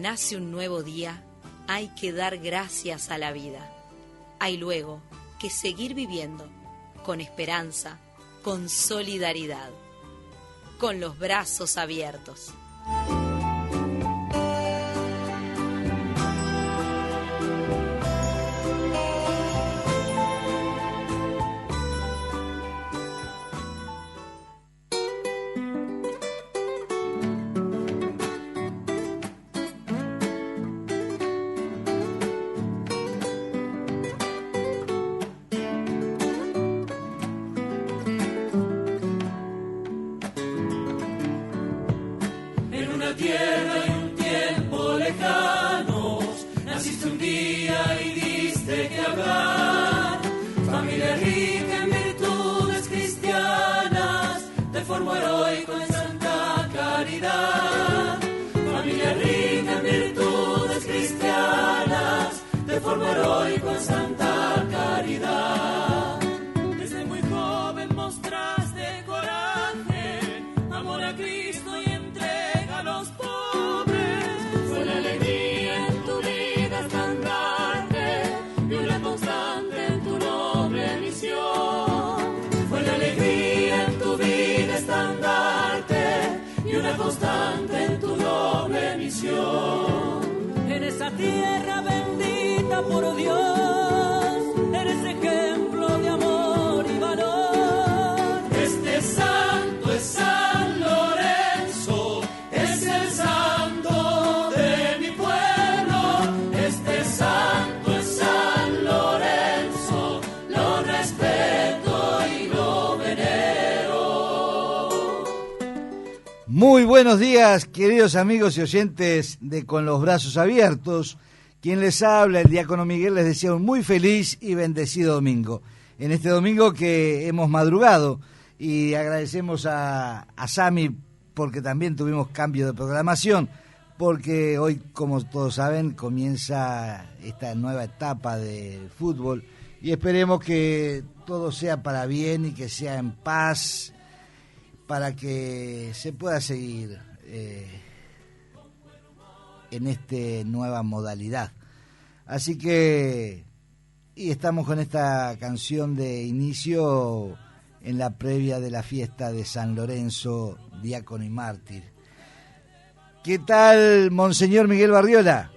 nace un nuevo día, hay que dar gracias a la vida. Hay luego que seguir viviendo con esperanza, con solidaridad, con los brazos abiertos. En esa tierra bendita por Dios, eres ejemplo de amor y valor. Este santo es San Lorenzo, es el santo de mi pueblo. Este santo es San Lorenzo, lo respeto y lo venero. Muy buenos días, queridos amigos y oyentes de Con los Brazos Abiertos. Quien les habla, el diácono Miguel, les desea un muy feliz y bendecido domingo. En este domingo que hemos madrugado, y agradecemos a Sami porque también tuvimos cambio de programación, porque hoy, como todos saben, comienza esta nueva etapa del fútbol y esperemos que todo sea para bien y que sea en paz, para que se pueda seguir en esta nueva modalidad. Así que, y estamos con esta canción de inicio en la previa de la fiesta de San Lorenzo, diácono y mártir. ¿Qué tal, Monseñor Miguel Barriola?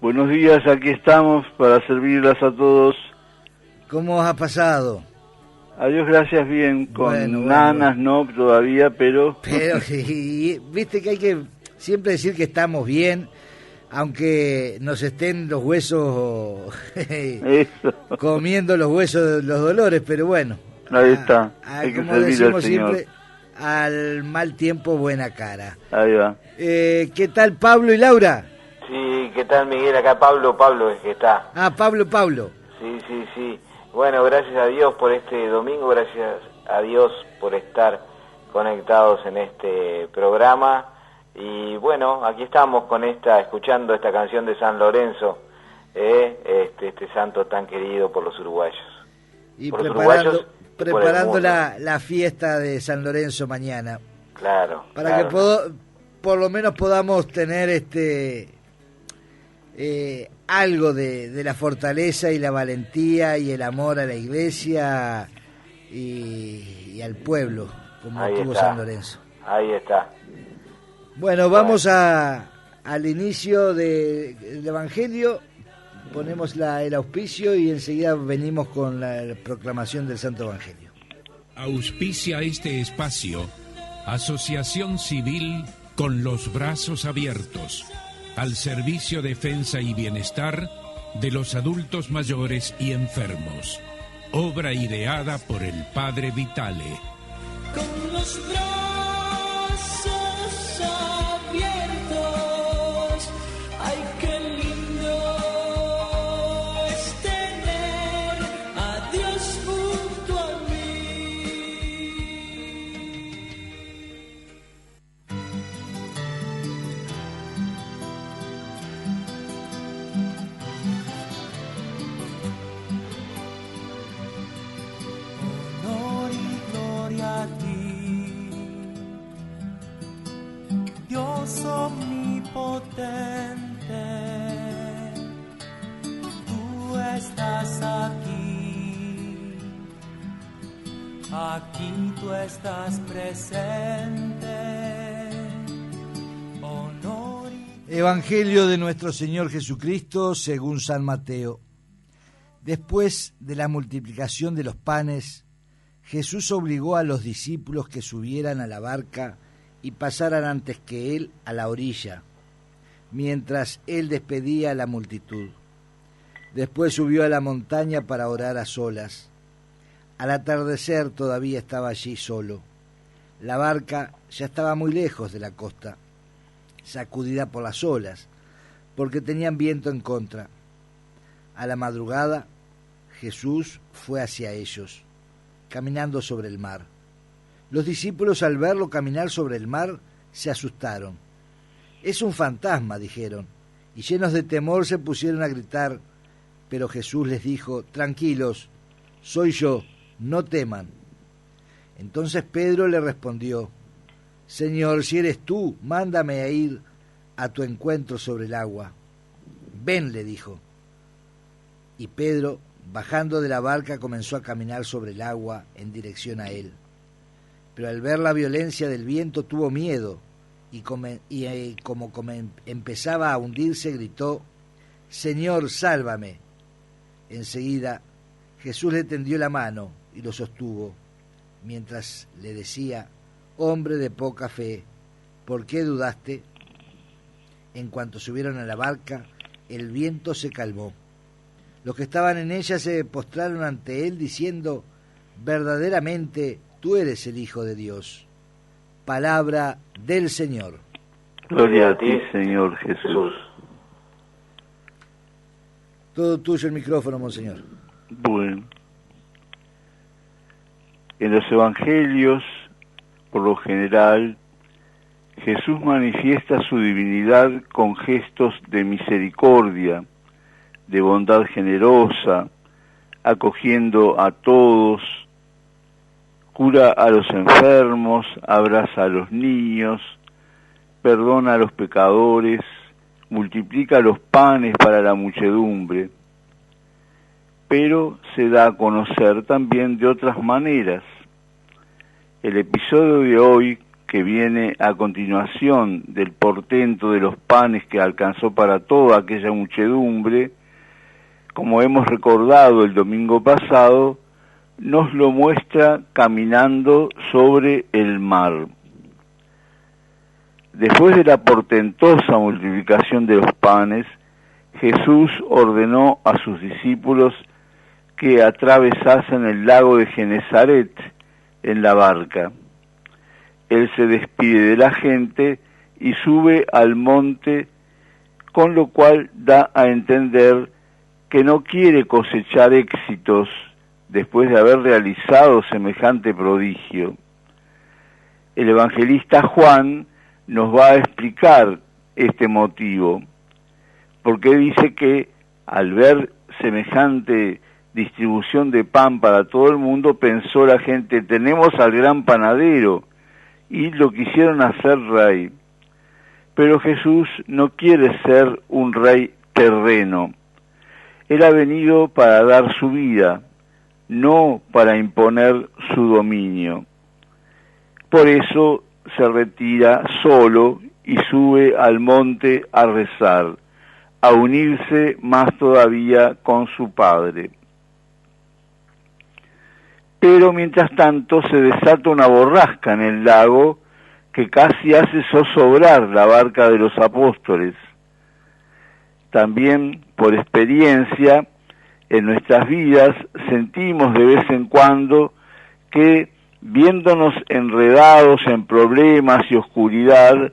Buenos días, aquí estamos para servirlas a todos. ¿Cómo has pasado? Adiós, gracias, bien, con nanas, no todavía, pero y, viste que hay que siempre decir que estamos bien, aunque nos estén los huesos comiendo los huesos, los dolores, pero bueno. Ahí está, hay que como servir decimos al Señor. Siempre, al mal tiempo, buena cara. Ahí va. ¿Qué tal, Pablo y Laura? Sí, ¿qué tal, Miguel? Acá Pablo es que está. Ah, Pablo. Sí. Bueno, gracias a Dios por este domingo, gracias a Dios por estar conectados en este programa. Y bueno, aquí estamos escuchando esta canción de San Lorenzo, este santo tan querido por los uruguayos. Y por preparando la fiesta de San Lorenzo mañana. Claro. Para que por lo menos podamos tener algo de la fortaleza y la valentía y el amor a la iglesia y al pueblo, como tuvo San Lorenzo. Ahí está. Bueno, vamos al inicio del Evangelio, ponemos el auspicio y enseguida venimos con la proclamación del Santo Evangelio. Auspicia este espacio Asociación Civil Con los Brazos Abiertos, al servicio, defensa y bienestar de los adultos mayores y enfermos. Obra ideada por el Padre Vitale. Con los brazos abiertos, ay, qué lindo es tener a Dios junto a mí. Honor y gloria a ti, aquí tú estás presente. Honor y... Evangelio de nuestro Señor Jesucristo según San Mateo. Después de la multiplicación de los panes, Jesús obligó a los discípulos que subieran a la barca y pasaran antes que él a la orilla, mientras él despedía a la multitud. Después subió a la montaña para orar a solas. Al atardecer todavía estaba allí solo. La barca ya estaba muy lejos de la costa, sacudida por las olas, porque tenían viento en contra. A la madrugada, Jesús fue hacia ellos, caminando sobre el mar. Los discípulos, al verlo caminar sobre el mar, se asustaron. «Es un fantasma», dijeron, y llenos de temor se pusieron a gritar. Pero Jesús les dijo: «Tranquilos, soy yo, no teman». Entonces Pedro le respondió: «Señor, si eres tú, mándame a ir a tu encuentro sobre el agua». «Ven», le dijo. Y Pedro, bajando de la barca, comenzó a caminar sobre el agua en dirección a él. Pero al ver la violencia del viento tuvo miedo y como empezaba a hundirse, gritó: «Señor, sálvame». Enseguida Jesús le tendió la mano y lo sostuvo, mientras le decía: «Hombre de poca fe, ¿por qué dudaste?». En cuanto subieron a la barca, el viento se calmó. Los que estaban en ella se postraron ante él diciendo: «Verdaderamente tú eres el Hijo de Dios». Palabra del Señor. Gloria a ti, Señor Jesús. Todo tuyo el micrófono, monseñor. Bueno, en los evangelios, por lo general, Jesús manifiesta su divinidad con gestos de misericordia, de bondad generosa, acogiendo a todos, cura a los enfermos, abraza a los niños, perdona a los pecadores, multiplica los panes para la muchedumbre, pero se da a conocer también de otras maneras. El episodio de hoy, que viene a continuación del portento de los panes que alcanzó para toda aquella muchedumbre, como hemos recordado el domingo pasado, nos lo muestra caminando sobre el mar. Después de la portentosa multiplicación de los panes, Jesús ordenó a sus discípulos que atravesasen el lago de Genesaret en la barca. Él se despide de la gente y sube al monte, con lo cual da a entender que no quiere cosechar éxitos después de haber realizado semejante prodigio. El evangelista Juan nos va a explicar este motivo, porque dice que al ver semejante distribución de pan para todo el mundo, pensó la gente: tenemos al gran panadero, y lo quisieron hacer rey. Pero Jesús no quiere ser un rey terreno. Él ha venido para dar su vida, no para imponer su dominio. Por eso se retira solo y sube al monte a rezar, a unirse más todavía con su Padre. Pero mientras tanto se desata una borrasca en el lago que casi hace zozobrar la barca de los apóstoles. También, por experiencia, en nuestras vidas sentimos de vez en cuando que, viéndonos enredados en problemas y oscuridad,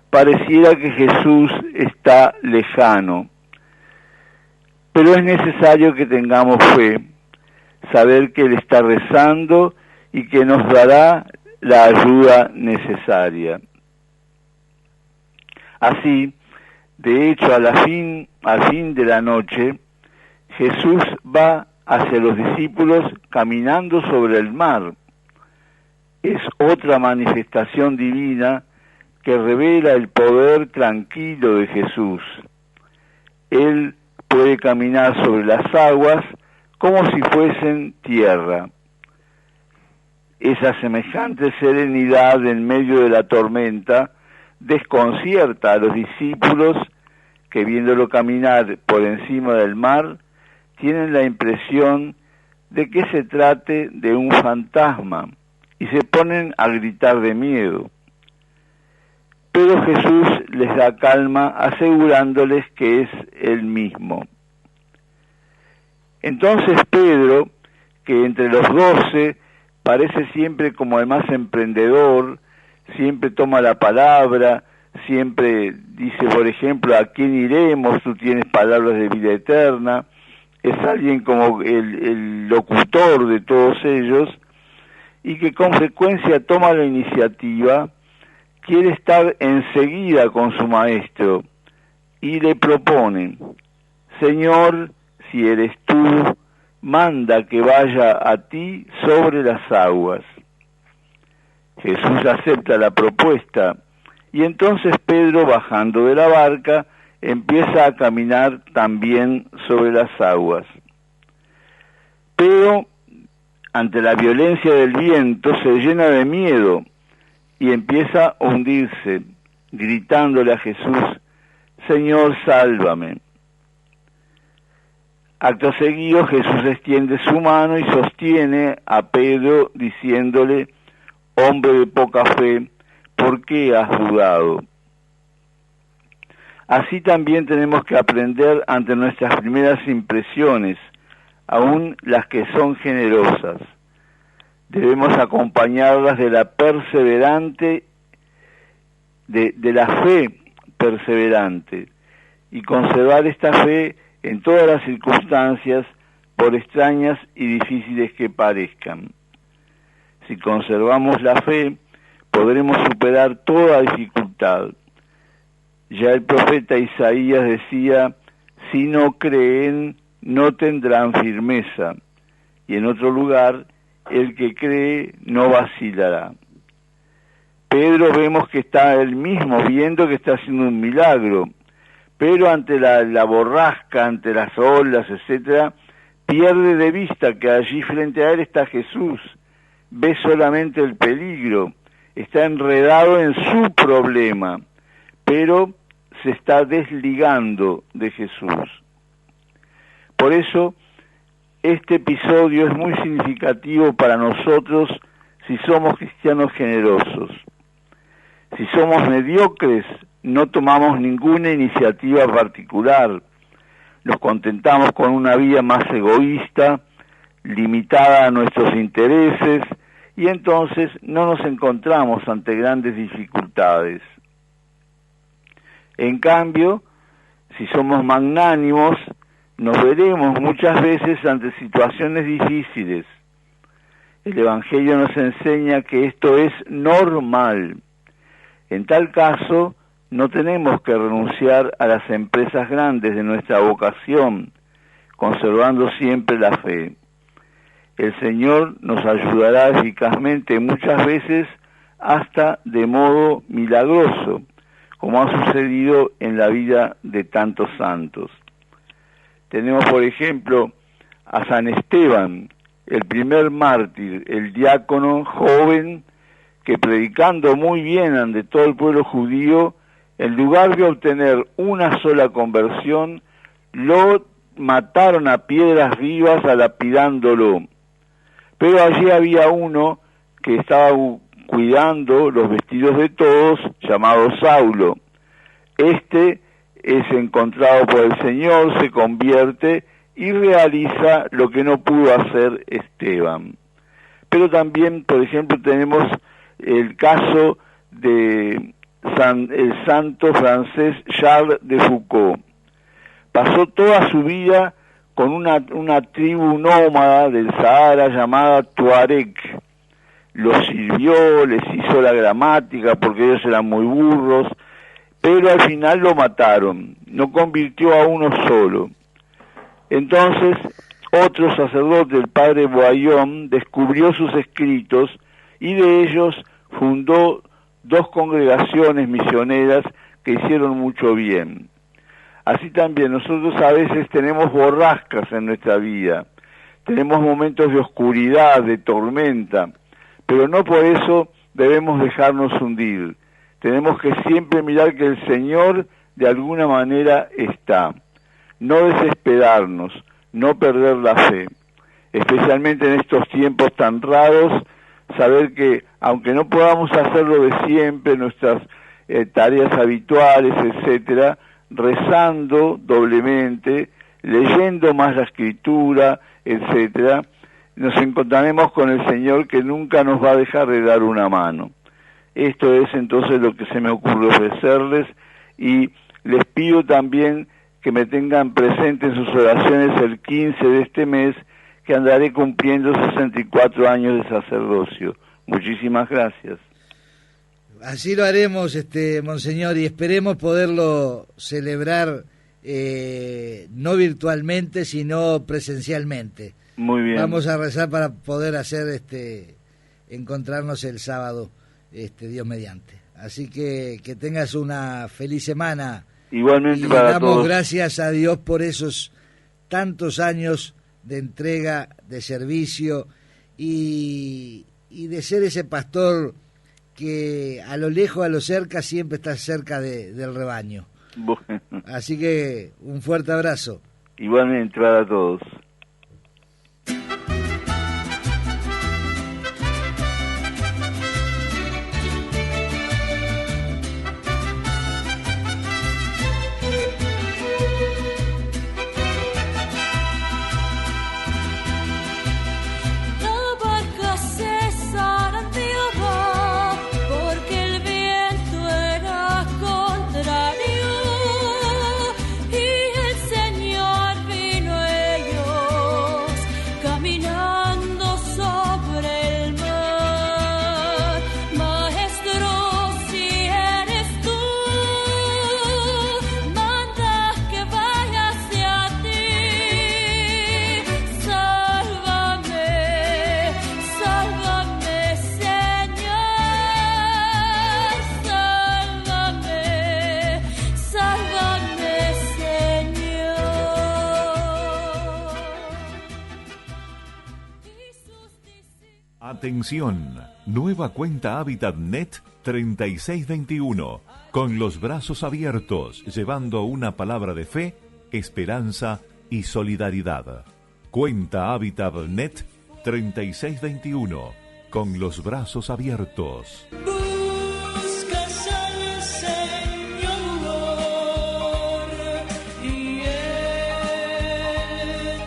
pareciera que Jesús está lejano. Pero es necesario que tengamos fe, saber que Él está rezando y que nos dará la ayuda necesaria. Así, de hecho, al fin de la noche, Jesús va hacia los discípulos caminando sobre el mar. Es otra manifestación divina que revela el poder tranquilo de Jesús. Él puede caminar sobre las aguas como si fuesen tierra. esa semejante serenidad en medio de la tormenta desconcierta a los discípulos que, viéndolo caminar por encima del mar, tienen la impresión de que se trate de un fantasma y se ponen a gritar de miedo. Pero Jesús les da calma asegurándoles que es Él mismo. Entonces Pedro, que entre los 12 parece siempre como el más emprendedor, siempre toma la palabra, siempre dice, por ejemplo, ¿a quién iremos? Tú tienes palabras de vida eterna. Es alguien como el locutor de todos ellos y que con frecuencia toma la iniciativa, quiere estar enseguida con su maestro y le propone: Señor, si eres tú, manda que vaya a ti sobre las aguas. Jesús acepta la propuesta y entonces Pedro, bajando de la barca, empieza a caminar también sobre las aguas. Pero ante la violencia del viento se llena de miedo y empieza a hundirse, gritándole a Jesús: Señor, sálvame. Acto seguido Jesús extiende su mano y sostiene a Pedro diciéndole: hombre de poca fe, ¿por qué has dudado? Así también tenemos que aprender ante nuestras primeras impresiones, aun las que son generosas. Debemos acompañarlas de la perseverante, de la fe perseverante, y conservar esta fe en todas las circunstancias, por extrañas y difíciles que parezcan. Si conservamos la fe, podremos superar toda dificultad. Ya el profeta Isaías decía: si no creen, no tendrán firmeza. Y en otro lugar: el que cree no vacilará. Pedro vemos que está él mismo viendo que está haciendo un milagro, pero ante la borrasca, ante las olas, etcétera, pierde de vista que allí frente a él está Jesús. Ve solamente el peligro, está enredado en su problema, pero se está desligando de Jesús. Por eso, este episodio es muy significativo para nosotros si somos cristianos generosos. Si somos mediocres, no tomamos ninguna iniciativa particular. Nos contentamos con una vida más egoísta, limitada a nuestros intereses, y entonces no nos encontramos ante grandes dificultades. En cambio, si somos magnánimos, nos veremos muchas veces ante situaciones difíciles. El Evangelio nos enseña que esto es normal. En tal caso, no tenemos que renunciar a las empresas grandes de nuestra vocación, conservando siempre la fe. El Señor nos ayudará eficazmente muchas veces hasta de modo milagroso, como ha sucedido en la vida de tantos santos. Tenemos, por ejemplo, a San Esteban, el primer mártir, el diácono joven que, predicando muy bien ante todo el pueblo judío, en lugar de obtener una sola conversión, lo mataron a piedras vivas lapidándolo. Pero allí había uno que estaba cuidando los vestidos de todos, llamado Saulo. Este es encontrado por el Señor, se convierte y realiza lo que no pudo hacer Esteban. Pero también, por ejemplo, tenemos el caso de el santo francés Charles de Foucault. Pasó toda su vida con una tribu nómada del Sahara llamada Tuareg. Los sirvió, les hizo la gramática porque ellos eran muy burros, pero al final lo mataron, no convirtió a uno solo. Entonces, otro sacerdote, el padre Boillon, descubrió sus escritos y de ellos fundó 2 congregaciones misioneras que hicieron mucho bien. Así también nosotros a veces tenemos borrascas en nuestra vida, tenemos momentos de oscuridad, de tormenta, pero no por eso debemos dejarnos hundir. Tenemos que siempre mirar que el Señor de alguna manera está. No desesperarnos, no perder la fe. Especialmente en estos tiempos tan raros, saber que aunque no podamos hacerlo de siempre, nuestras tareas habituales, etcétera, rezando doblemente, leyendo más la Escritura, etcétera, nos encontraremos con el Señor que nunca nos va a dejar de dar una mano. Esto es entonces lo que se me ocurre ofrecerles, y les pido también que me tengan presente en sus oraciones el 15 de este mes, que andaré cumpliendo 64 años de sacerdocio. Muchísimas gracias. Así lo haremos, Monseñor, y esperemos poderlo celebrar no virtualmente, sino presencialmente. Muy bien. Vamos a rezar para poder hacer encontrarnos el sábado, Dios mediante. Así que tengas una feliz semana. Igualmente y para damos todos. Gracias a Dios por esos tantos años de entrega, de servicio y de ser ese pastor que a lo lejos, a lo cerca, siempre está cerca del rebaño. Bueno. Así que un fuerte abrazo. Igualmente para todos. Atención, nueva cuenta HábitatNet 3621, con los brazos abiertos, llevando una palabra de fe, esperanza y solidaridad. Cuenta HábitatNet 3621, con los brazos abiertos. Buscas al Señor y Él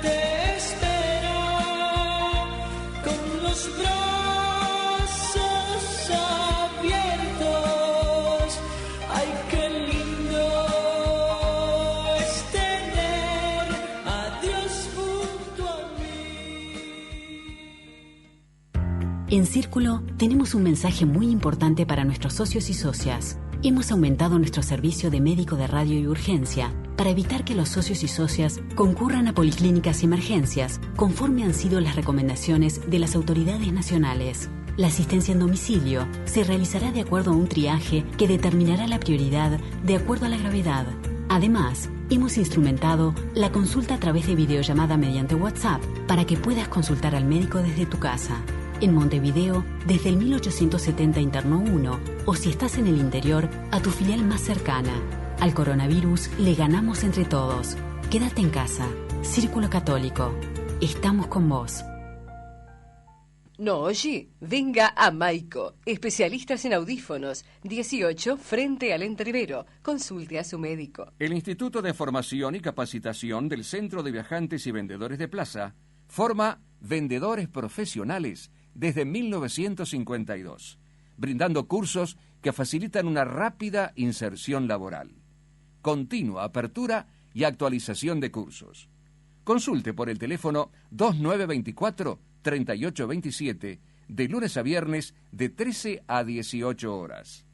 te espera con los brazos abiertos. Ay, qué lindo es tener a Dios junto a mí. En Círculo tenemos un mensaje muy importante para nuestros socios y socias. Hemos aumentado nuestro servicio de médico de radio y urgencia para evitar que los socios y socias concurran a policlínicas y emergencias, conforme han sido las recomendaciones de las autoridades nacionales. La asistencia en domicilio se realizará de acuerdo a un triaje que determinará la prioridad de acuerdo a la gravedad. Además, hemos instrumentado la consulta a través de videollamada mediante WhatsApp para que puedas consultar al médico desde tu casa. En Montevideo, desde el 1870 Interno 1, o si estás en el interior, a tu filial más cercana. Al coronavirus le ganamos entre todos. Quédate en casa. Círculo Católico. Estamos con vos. No oye, venga a Maico, especialistas en audífonos, 18 frente al Entrevero. Consulte a su médico. El Instituto de Formación y Capacitación del Centro de Viajantes y Vendedores de Plaza forma vendedores profesionales desde 1952, brindando cursos que facilitan una rápida inserción laboral. Continua apertura y actualización de cursos. Consulte por el teléfono 2924-3827, de lunes a viernes de 13 a 18 horas.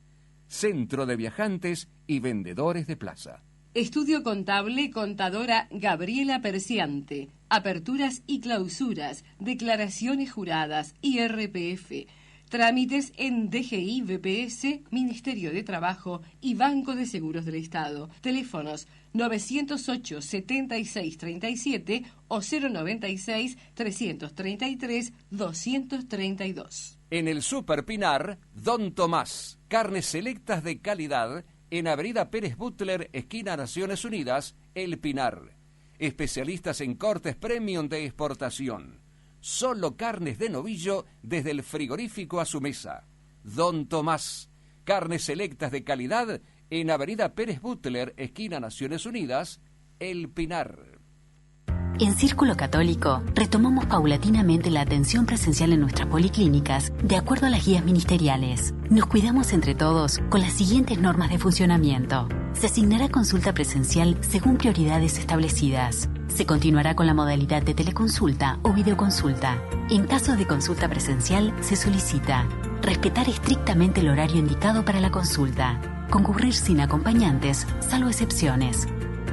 Centro de Viajantes y Vendedores de Plaza. Estudio Contable, contadora Gabriela Perciante. Aperturas y clausuras, declaraciones juradas, IRPF. Trámites en DGI, BPS, Ministerio de Trabajo y Banco de Seguros del Estado. Teléfonos 908-7637 o 096-333-232. En el Super Pinar, Don Tomás. Carnes selectas de calidad en Avenida Pérez Butler, esquina Naciones Unidas, El Pinar. Especialistas en cortes premium de exportación. Solo carnes de novillo desde el frigorífico a su mesa. Don Tomás. Carnes selectas de calidad en Avenida Pérez Butler, esquina Naciones Unidas, El Pinar. En Círculo Católico, retomamos paulatinamente la atención presencial en nuestras policlínicas de acuerdo a las guías ministeriales. Nos cuidamos entre todos con las siguientes normas de funcionamiento. Se asignará consulta presencial según prioridades establecidas. Se continuará con la modalidad de teleconsulta o videoconsulta. En caso de consulta presencial, se solicita respetar estrictamente el horario indicado para la consulta, concurrir sin acompañantes, salvo excepciones,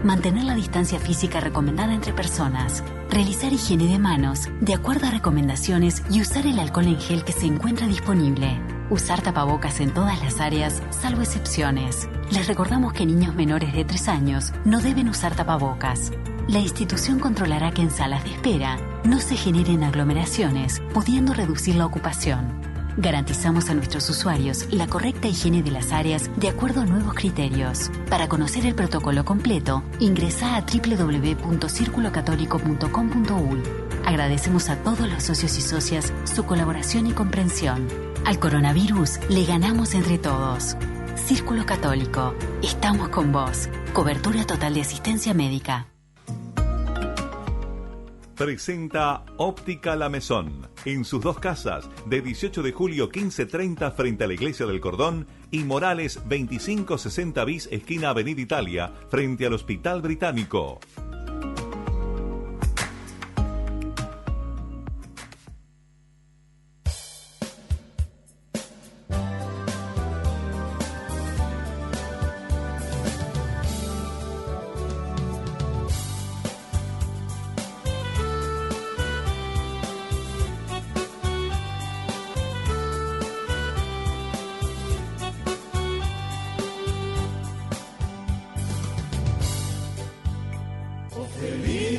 mantener la distancia física recomendada entre personas, realizar higiene de manos de acuerdo a recomendaciones y usar el alcohol en gel que se encuentra disponible. Usar tapabocas en todas las áreas, salvo excepciones. Les recordamos que niños menores de 3 años no deben usar tapabocas. La institución controlará que en salas de espera no se generen aglomeraciones, pudiendo reducir la ocupación. Garantizamos a nuestros usuarios la correcta higiene de las áreas de acuerdo a nuevos criterios. Para conocer el protocolo completo, ingresa a www.circulocatólico.com.uy. Agradecemos a todos los socios y socias su colaboración y comprensión. Al coronavirus le ganamos entre todos. Círculo Católico, estamos con vos. Cobertura total de asistencia médica. Presenta Óptica La Maison, en sus 2 casas, de 18 de julio 15:30 frente a la Iglesia del Cordón y Morales 2560 bis, esquina Avenida Italia, frente al Hospital Británico.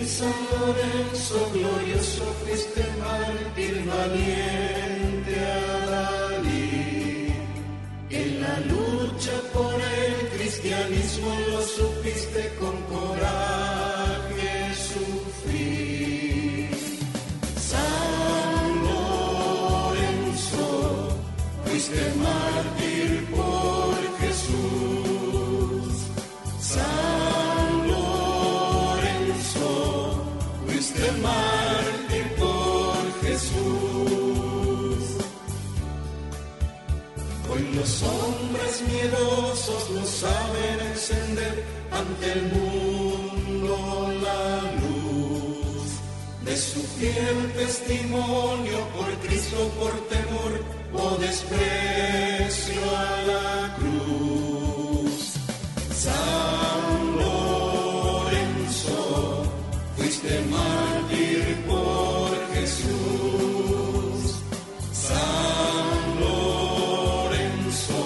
San Lorenzo, glorioso fuiste mártir, valiente Adalid. En la lucha por el cristianismo lo supiste con coraje sufrir. San Lorenzo, fuiste mártir por Jesús. San Lorenzo, fuiste mártir por Jesús. Hoy los hombres miedosos no saben encender ante el mundo la luz de su fiel testimonio por Cristo, por temor o desprecio a la cruz. San Lorenzo, fuiste mártir por Jesús. San Lorenzo,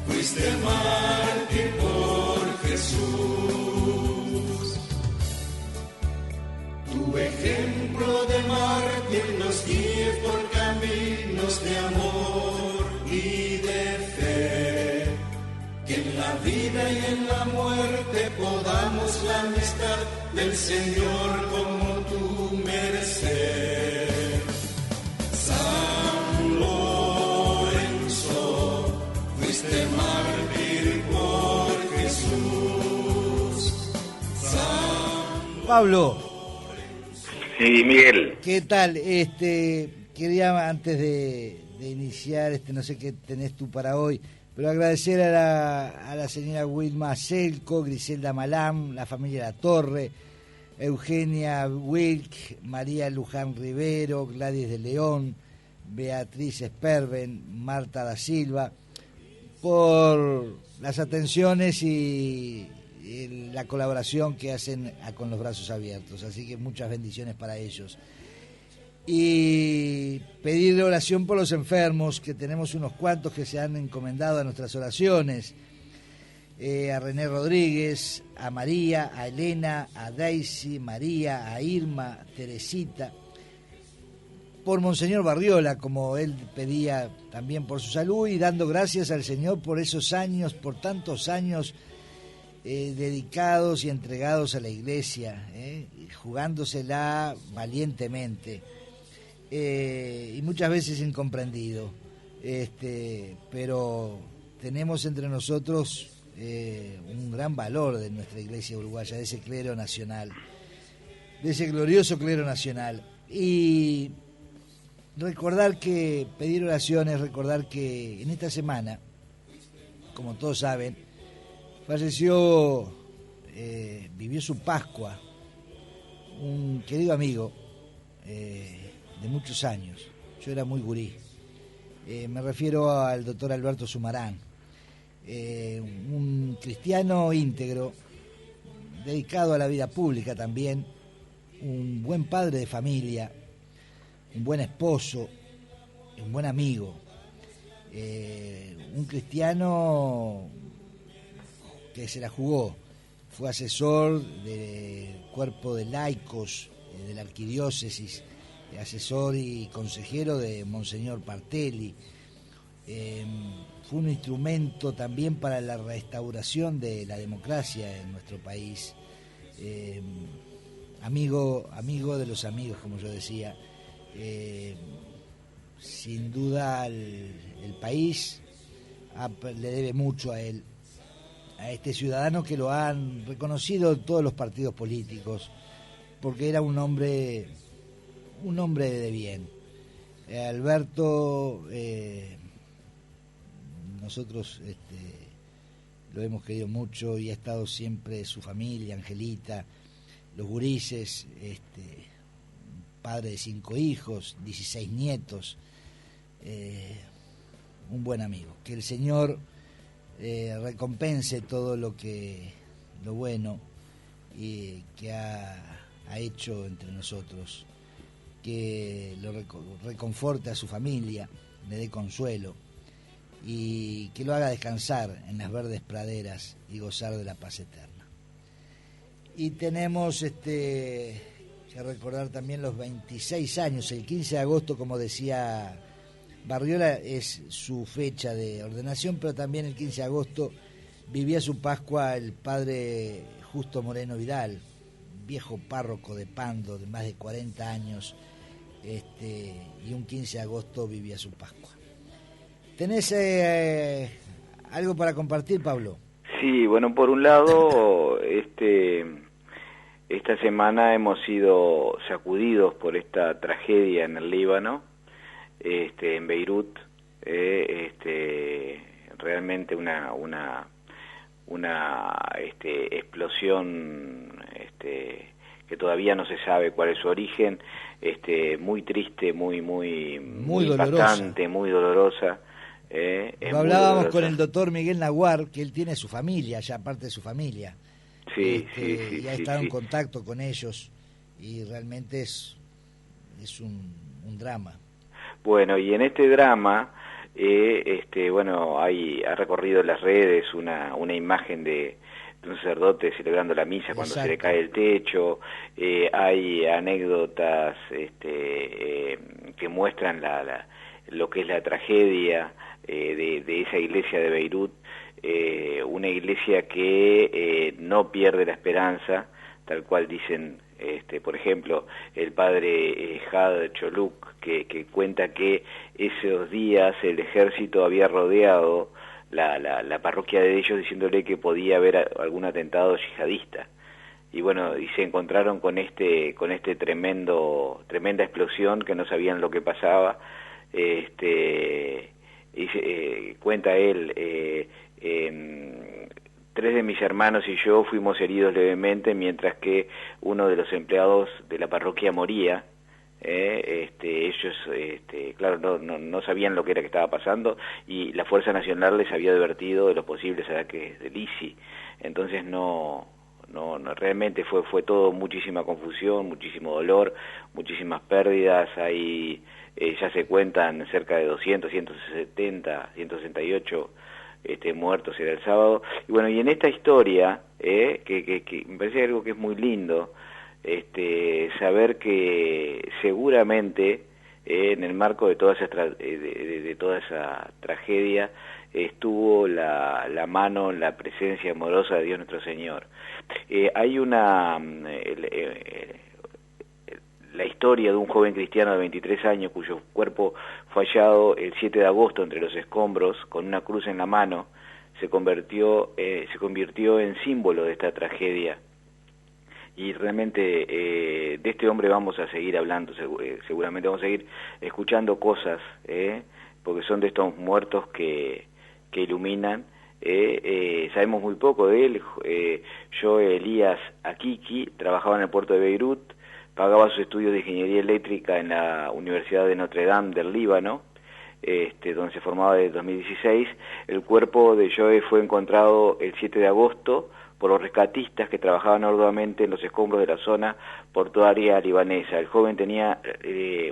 fuiste mártir por Jesús. Tu ejemplo de mártir nos guíe por caminos de amor y de fe. Que en la vida y en la muerte podamos la amistad del Señor como tu merecer. San Lorenzo, fuiste mártir por Jesús. Pablo. Sí, Miguel. ¿Qué tal? Quería antes de iniciar, no sé qué tenés tú para hoy, pero agradecer a la señora Wilma Selco, Griselda Malam, la familia La Torre, Eugenia Wilk, María Luján Rivero, Gladys de León, Beatriz Sperben, Marta da Silva, por las atenciones y la colaboración que hacen con los brazos abiertos. Así que muchas bendiciones para ellos. y pedir oración por los enfermos, que tenemos unos cuantos que se han encomendado a nuestras oraciones, a René Rodríguez, a María, a Elena, a Daisy, María, a Irma, Teresita, por Monseñor Barriola, como él pedía también por su salud, y dando gracias al Señor por esos años, por tantos años dedicados y entregados a la Iglesia, jugándosela valientemente, y muchas veces incomprendido, pero tenemos entre nosotros un gran valor de nuestra Iglesia uruguaya, de ese clero nacional, de ese glorioso clero nacional. Y pedir oraciones, recordar que en esta semana, como todos saben, falleció, vivió su Pascua, un querido amigo de muchos años. Yo era muy gurí. Me refiero al doctor Alberto Sumarán, un cristiano íntegro, dedicado a la vida pública también, un buen padre de familia, un buen esposo, un buen amigo, un cristiano que se la jugó. Fue asesor del cuerpo de laicos de la arquidiócesis, asesor y consejero de Monseñor Partelli. Fue un instrumento también para la restauración de la democracia en nuestro país. Amigo de los amigos, como yo decía. Sin duda el país le debe mucho a él, a este ciudadano que lo han reconocido todos los partidos políticos, porque era un hombre de bien. Alberto, nosotros lo hemos querido mucho y ha estado siempre su familia, Angelita, los gurises, padre de 5 hijos, 16 nietos, un buen amigo. Que el Señor recompense todo lo bueno y que ha hecho entre nosotros, que lo reconforte a su familia, le dé consuelo y que lo haga descansar en las verdes praderas y gozar de la paz eterna. Y tenemos que recordar también los 26 años, el 15 de agosto, como decía Barriola, es su fecha de ordenación, pero también el 15 de agosto vivía su Pascua el padre Justo Moreno Vidal, viejo párroco de Pando de más de 40 años, y un 15 de agosto vivía su Pascua. ¿Tenés algo para compartir, Pablo? Sí, bueno, por un lado, esta semana hemos sido sacudidos por esta tragedia en el Líbano, en Beirut, realmente una explosión que todavía no se sabe cuál es su origen, muy triste, muy impactante, muy dolorosa. Lo hablábamos con el doctor Miguel Naguar, que él tiene su familia, ya parte de su familia. Sí, y ha estado en contacto con ellos y realmente es un drama. Bueno, y en este drama, ha recorrido las redes una imagen de un sacerdote celebrando la misa cuando se le cae el techo. Hay anécdotas que muestran lo que es la tragedia de esa iglesia de Beirut, una iglesia que no pierde la esperanza, tal cual dicen, por ejemplo, el padre Had Choluk, que cuenta que esos días el ejército había rodeado la parroquia de ellos diciéndole que podía haber algún atentado yihadista. Y bueno, y se encontraron con tremenda explosión, que no sabían lo que pasaba. Cuenta él, 3 de mis hermanos y yo fuimos heridos levemente, mientras que uno de los empleados de la parroquia moría. Ellos, claro, no sabían lo que era que estaba pasando, y la Fuerza Nacional les había advertido de los posibles ataques del ISI. Entonces no realmente fue todo muchísima confusión, muchísimo dolor, muchísimas pérdidas. Ahí ya se cuentan cerca de 200, 170, 168 muertos era el sábado. Y bueno, y en esta historia, que me parece algo que es muy lindo, saber que seguramente en el marco de toda esa tragedia estuvo la mano, la presencia amorosa de Dios nuestro Señor. Hay la historia de un joven cristiano de 23 años cuyo cuerpo fue hallado el 7 de agosto entre los escombros con una cruz en la mano. Se convirtió en símbolo de esta tragedia. Y realmente de este hombre vamos a seguir hablando, seguramente vamos a seguir escuchando cosas, porque son de estos muertos que iluminan. Sabemos muy poco de él. Joe Elías Akiki trabajaba en el puerto de Beirut, pagaba sus estudios de ingeniería eléctrica en la Universidad de Notre Dame del Líbano, donde se formaba desde 2016. El cuerpo de Joe fue encontrado el 7 de agosto por los rescatistas que trabajaban arduamente en los escombros de la zona portuaria libanesa. El joven tenía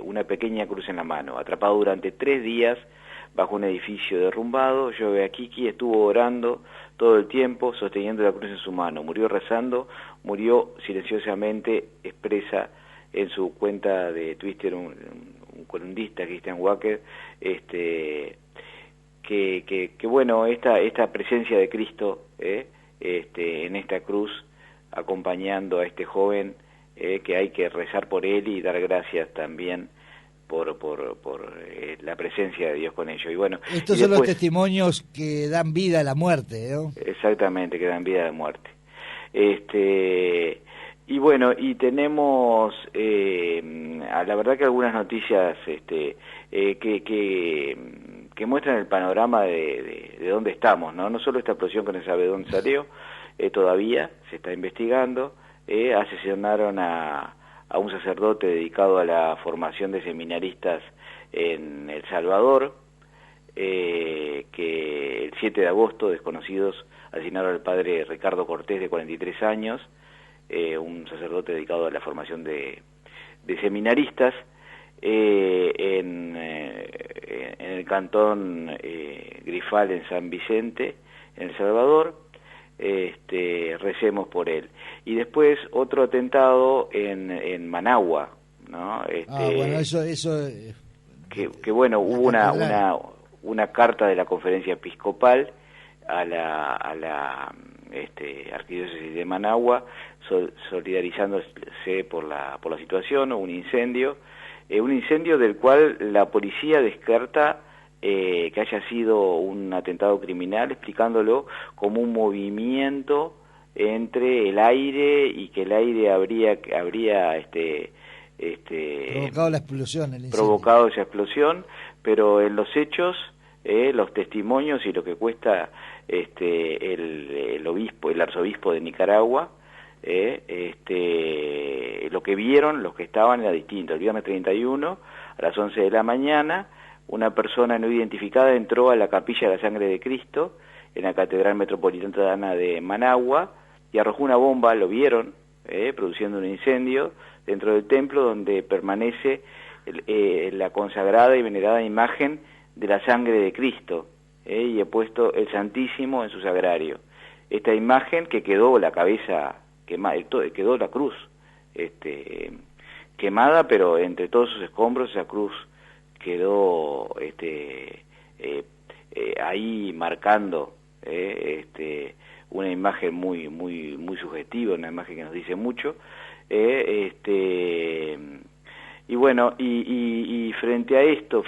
una pequeña cruz en la mano. Atrapado durante 3 días bajo un edificio derrumbado, Joe Akiki estuvo orando todo el tiempo, sosteniendo la cruz en su mano. Murió rezando, murió silenciosamente, expresa en su cuenta de Twitter un columnista, Christian Walker, que bueno, esta presencia de Cristo, en esta cruz, acompañando a este joven, que hay que rezar por él y dar gracias también por la presencia de Dios con ellos. Y bueno, estos son los testimonios que dan vida a la muerte, ¿no? Exactamente, que dan vida a la muerte. Y bueno, y tenemos la verdad que algunas noticias que muestran el panorama de dónde estamos, ¿no? No solo esta explosión que no se sabe de dónde salió, todavía se está investigando. Asesinaron a un sacerdote dedicado a la formación de seminaristas en El Salvador, que el 7 de agosto desconocidos asesinaron al padre Ricardo Cortés, de 43 años, un sacerdote dedicado a la formación de seminaristas, en el cantón Grifal, en San Vicente, en El Salvador. Recemos por él. Y después otro atentado en Managua, ¿no? Bueno, eso que bueno, hubo una carta de la Conferencia Episcopal a la Arquidiócesis de Managua, solidarizándose por la situación. Un incendio del cual la policía descarta que haya sido un atentado criminal, explicándolo como un movimiento entre el aire, y que el aire habría provocado la explosión, provocado esa explosión, pero en los hechos, los testimonios y lo que cuesta el arzobispo de Nicaragua, lo que vieron los que estaban era distinto. El viernes 31 a las 11 de la mañana, una persona no identificada entró a la Capilla de la Sangre de Cristo en la Catedral Metropolitana de Managua y arrojó una bomba. Lo vieron produciendo un incendio dentro del templo donde permanece la consagrada y venerada imagen de la sangre de Cristo, y he puesto el Santísimo en su sagrario. Esta imagen, que quedó la cabeza quemada, quedó la cruz quemada, pero entre todos sus escombros esa cruz quedó ahí marcando una imagen muy muy muy sugestiva, una imagen que nos dice mucho. Y bueno, y frente a esto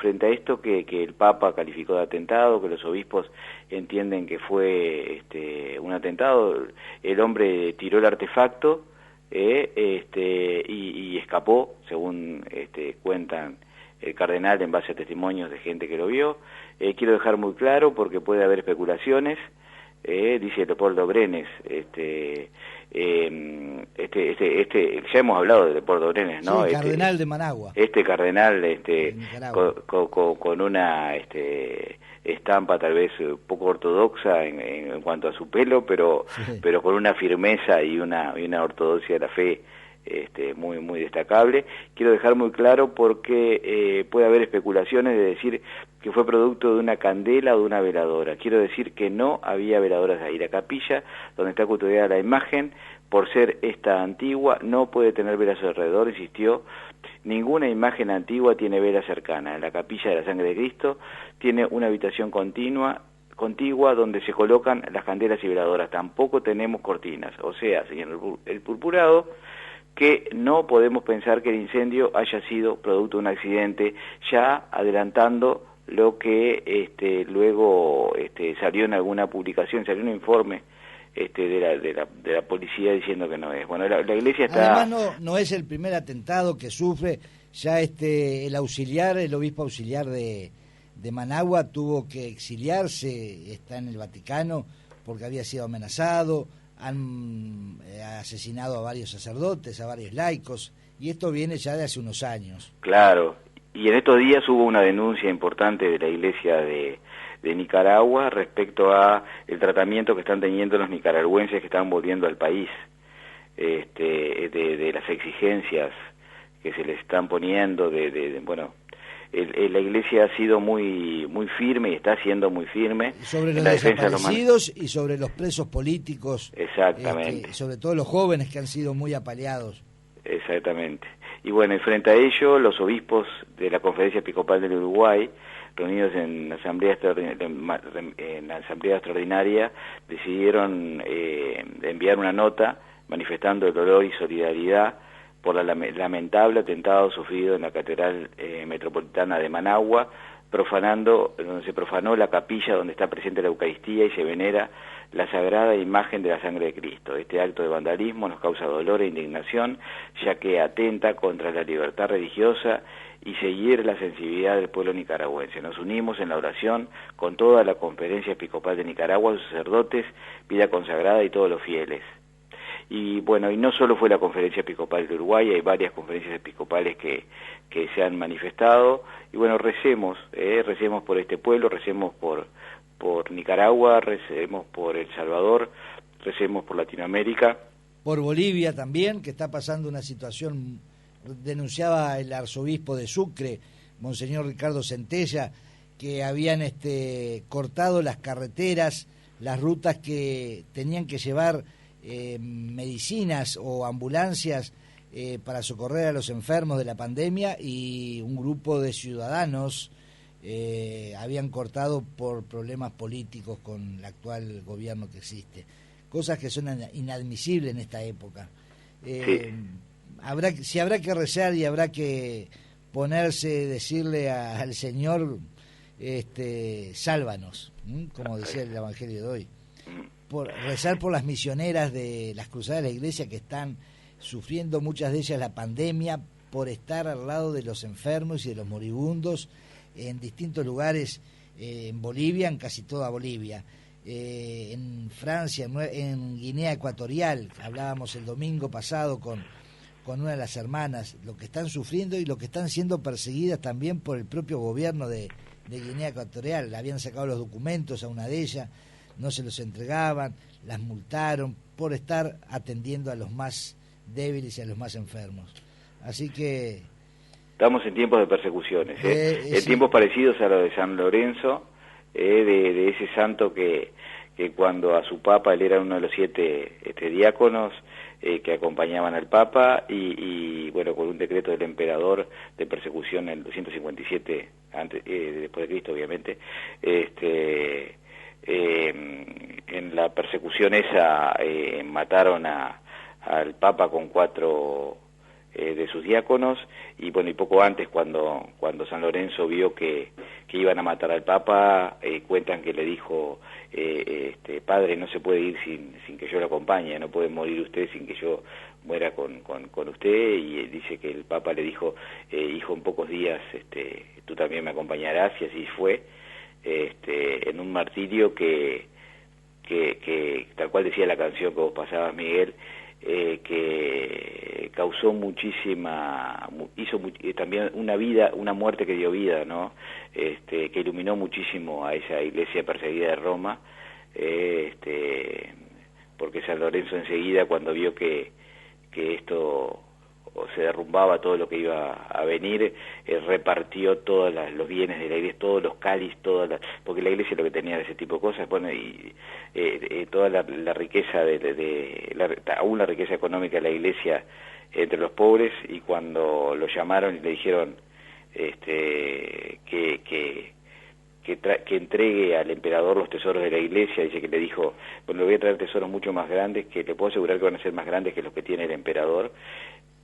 que el Papa calificó de atentado, que los obispos entienden que fue un atentado, el hombre tiró el artefacto y escapó, según cuentan el cardenal en base a testimonios de gente que lo vio. Quiero dejar muy claro, porque puede haber especulaciones, dice Leopoldo Brenes, ya hemos hablado de Leopoldo Brenes, ¿no? Sí, cardenal de Managua. Cardenal, con una estampa tal vez poco ortodoxa en cuanto a su pelo, pero con una firmeza y una ortodoxia de la fe muy muy destacable. Quiero dejar muy claro porque puede haber especulaciones de decir que fue producto de una candela o de una veladora. Quiero decir que no había veladoras ahí. La capilla donde está custodiada la imagen, por ser esta antigua, no puede tener velas alrededor, insistió. Ninguna imagen antigua tiene vela cercana. En la capilla de la Sangre de Cristo tiene una habitación contigua donde se colocan las candelas y veladoras. Tampoco tenemos cortinas. O sea, señor el purpurado, que no podemos pensar que el incendio haya sido producto de un accidente, ya adelantando lo que luego salió en alguna publicación, salió un informe de la policía diciendo que no es. Bueno, la iglesia está... Además no es el primer atentado que sufre, ya el obispo auxiliar de Managua tuvo que exiliarse, está en el Vaticano porque había sido amenazado, han asesinado a varios sacerdotes, a varios laicos, y esto viene ya de hace unos años. Claro, y en estos días hubo una denuncia importante de la iglesia de Nicaragua respecto a el tratamiento que están teniendo los nicaragüenses que están volviendo al país, de las exigencias que se les están poniendo, la iglesia ha sido muy muy firme y está siendo muy firme sobre los desaparecidos y sobre los presos políticos. Exactamente. Sobre todo los jóvenes que han sido muy apaleados. Exactamente. Y bueno, y frente a ello, los obispos de la Conferencia Episcopal del Uruguay, reunidos en la asamblea extraordinaria, decidieron enviar una nota manifestando el dolor y solidaridad por la lamentable atentado sufrido en la Catedral Metropolitana de Managua, donde se profanó la capilla donde está presente la Eucaristía y se venera la sagrada imagen de la sangre de Cristo. Este acto de vandalismo nos causa dolor e indignación, ya que atenta contra la libertad religiosa y se hiere la sensibilidad del pueblo nicaragüense. Nos unimos en la oración con toda la Conferencia Episcopal de Nicaragua, sus sacerdotes, vida consagrada y todos los fieles. Y bueno, y no solo fue la Conferencia Episcopal de Uruguay, hay varias conferencias episcopales que se han manifestado, y bueno, recemos por este pueblo, recemos por Nicaragua, recemos por El Salvador, recemos por Latinoamérica. Por Bolivia también, que está pasando una situación, denunciaba el arzobispo de Sucre, Monseñor Ricardo Centella, que habían cortado las carreteras, las rutas que tenían que llevar medicinas o ambulancias para socorrer a los enfermos de la pandemia, y un grupo de ciudadanos habían cortado por problemas políticos con el actual gobierno que existe. Cosas que son inadmisibles en esta época. Sí. Habrá que rezar y habrá que decirle al Señor, sálvanos, como decía el Evangelio de hoy. Rezar por las misioneras de las Cruzadas de la Iglesia que están sufriendo, muchas de ellas, la pandemia, por estar al lado de los enfermos y de los moribundos en distintos lugares, en Bolivia, en casi toda Bolivia, en Francia, en Guinea Ecuatorial. Hablábamos el domingo pasado con una de las hermanas, lo que están sufriendo y lo que están siendo perseguidas también por el propio gobierno de Guinea Ecuatorial. Le habían sacado los documentos a una de ellas, no se los entregaban, las multaron por estar atendiendo a los más débiles y a los más enfermos. Así que... Estamos en tiempos de persecuciones, en tiempos parecidos a lo de San Lorenzo, de ese santo que cuando a su papa, él era uno de los 7 diáconos que acompañaban al papa, y bueno, con un decreto del emperador de persecución en el 257 después de Cristo, obviamente, en la persecución esa mataron al Papa con 4 de sus diáconos, y bueno, y poco antes, cuando San Lorenzo vio que iban a matar al Papa, cuentan que le dijo, padre, no se puede ir sin que yo lo acompañe, no puede morir usted sin que yo muera con usted, y dice que el Papa le dijo, hijo, en pocos días tú también me acompañarás, y así fue, en un martirio que que tal cual decía la canción que vos pasabas, Miguel, que causó también una muerte que dio vida, ¿no? Que iluminó muchísimo a esa iglesia perseguida de Roma, porque San Lorenzo enseguida, cuando vio que esto se derrumbaba, todo lo que iba a venir, repartió todos los bienes de la iglesia, todos los cáliz, porque la iglesia lo que tenía de ese tipo de cosas, bueno, y toda la riqueza aún la riqueza económica de la iglesia entre los pobres, y cuando lo llamaron y le dijeron que entregue al emperador los tesoros de la iglesia, dice que le dijo, bueno, le voy a traer tesoros mucho más grandes, que le puedo asegurar que van a ser más grandes que los que tiene el emperador,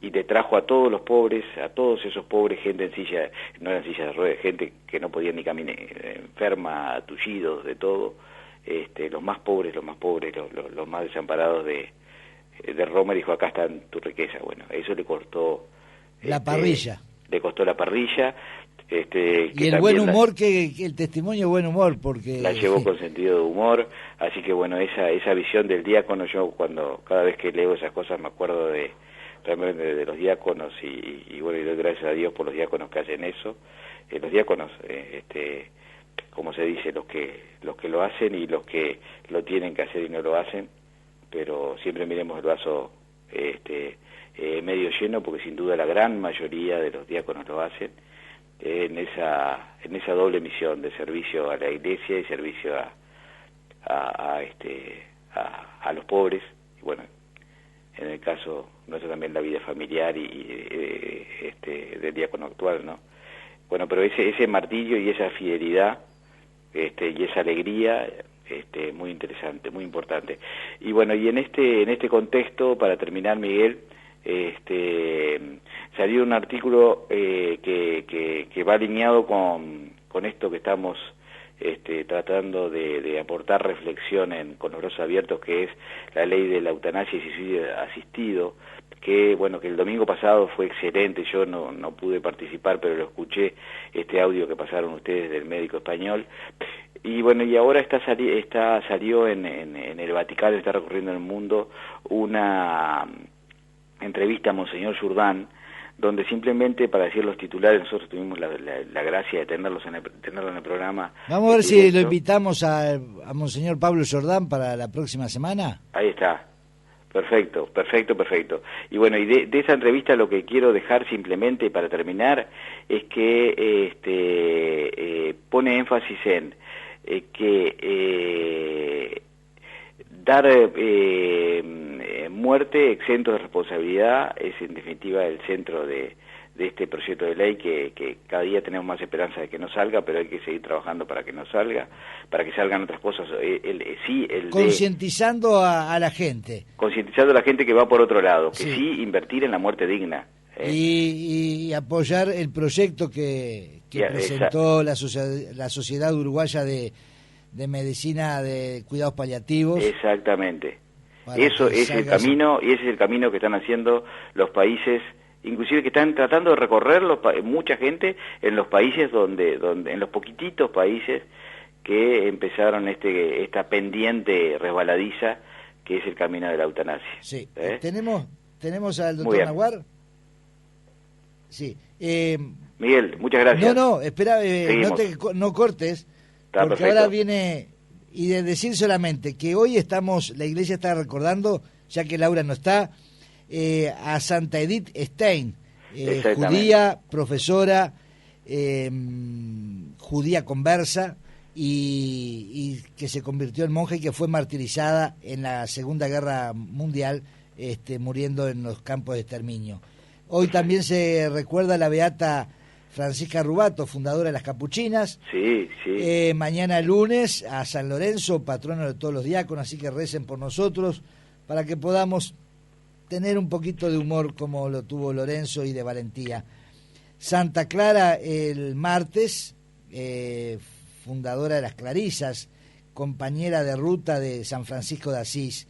y le trajo a todos los pobres, a todos esos pobres, gente en silla, no eran sillas de ruedas, gente que no podía ni caminar, enferma, tullidos, de todo, los más pobres, los más desamparados de Roma, dijo, acá está tu riqueza. Bueno, eso le cortó la parrilla. Le costó la parrilla. Y el buen humor, el testimonio de buen humor, porque la llevó con sentido de humor, así que bueno, esa visión del diácono, yo cada vez que leo esas cosas me acuerdo realmente de los diáconos, y bueno, y doy gracias a Dios por los diáconos que hacen eso. Los diáconos, como se dice, los que lo hacen y los que lo tienen que hacer y no lo hacen, pero siempre miremos el vaso medio lleno, porque sin duda la gran mayoría de los diáconos lo hacen en esa doble misión de servicio a la iglesia y servicio a los pobres, y bueno, en el caso nuestro también la vida familiar y del diácono actual, ¿no? Bueno, pero ese martirio y esa fidelidad y esa alegría, muy interesante, muy importante. Y bueno, y en este contexto, para terminar, Miguel, salió un artículo que va alineado con esto que estamos tratando de aportar reflexión con los brazos abiertos, que es la ley de la eutanasia y suicidio asistido, que bueno, que el domingo pasado fue excelente. Yo no pude participar, pero lo escuché, este audio que pasaron ustedes del médico español, y bueno, y ahora salió en el Vaticano, está recorriendo el mundo una entrevista a Monseñor Jourdán, donde simplemente, para decir los titulares, nosotros tuvimos la gracia de tenerlo en el programa. Vamos a ver si lo invitamos a Monseñor Pablo Jourdán para la próxima semana. Ahí está. Perfecto. Y bueno, y de esa entrevista lo que quiero dejar simplemente para terminar es que pone énfasis en que dar muerte exento de responsabilidad es en definitiva el centro de este proyecto de ley, que cada día tenemos más esperanza de que no salga, pero hay que seguir trabajando para que no salga, para que salgan otras cosas. Concientizando a la gente. Concientizando a la gente que va por otro lado, que sí invertir en la muerte digna. Y apoyar el proyecto que presentó la Sociedad Uruguaya de Medicina de Cuidados Paliativos. Exactamente. Eso es el camino, y ese es el camino que están haciendo los países, inclusive que están tratando de recorrer mucha gente en los países donde en los poquititos países que empezaron esta pendiente resbaladiza que es el camino de la eutanasia. Sí. ¿Tenemos al doctor Naguar? Sí. Miguel, muchas gracias. No, espera, no cortes, porque perfecto. Ahora viene, y de decir solamente que hoy la iglesia está recordando, ya que Laura no está, a Santa Edith Stein, judía, profesora, judía conversa, y que se convirtió en monja y que fue martirizada en la Segunda Guerra Mundial, muriendo en los campos de exterminio. Hoy también se recuerda a la beata Francisca Rubato, fundadora de las Capuchinas. Sí. Mañana lunes a San Lorenzo, patrono de todos los diáconos, así que recen por nosotros para que podamos tener un poquito de humor como lo tuvo Lorenzo y de valentía. Santa Clara el martes, fundadora de las Clarisas, compañera de ruta de San Francisco de Asís.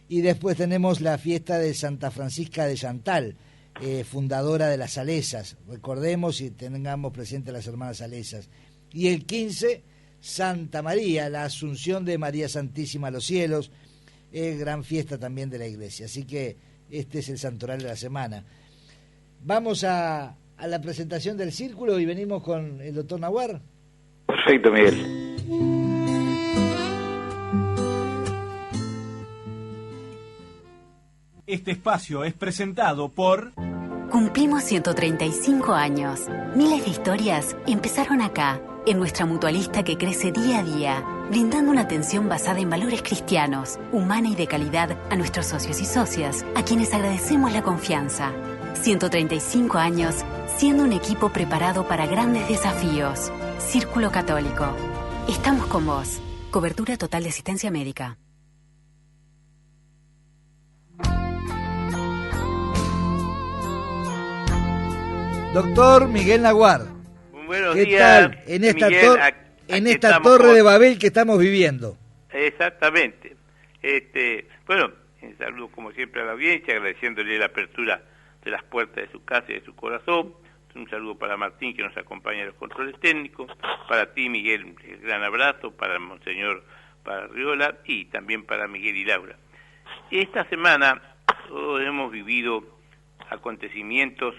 Y después tenemos la fiesta de Santa Francisca de Chantal, fundadora de las Salesas. Recordemos y tengamos presente a las hermanas Salesas. Y el 15 Santa María, la Asunción de María Santísima a los cielos, es gran fiesta también de la iglesia, así que este es el santoral de la semana. Vamos a la presentación del círculo y venimos con el doctor Naguar. Perfecto, Miguel. Este espacio es presentado por... Cumplimos 135 años. Miles de historias empezaron acá, en nuestra mutualista que crece día a día, brindando una atención basada en valores cristianos, humana y de calidad a nuestros socios y socias, a quienes agradecemos la confianza. 135 años, siendo un equipo preparado para grandes desafíos. Círculo Católico. Estamos con vos. Cobertura total de asistencia médica. Doctor Miguel Naguar. Buenos ¿Qué días, tal en esta, Miguel, en esta torre de Babel que estamos viviendo? Exactamente. Bueno, un saludo como siempre a la audiencia, agradeciéndole la apertura de las puertas de su casa y de su corazón. Un saludo para Martín, que nos acompaña en los controles técnicos. Para ti, Miguel, un gran abrazo. Para el Monseñor Parriola y también para Miguel y Laura. Esta semana hemos vivido acontecimientos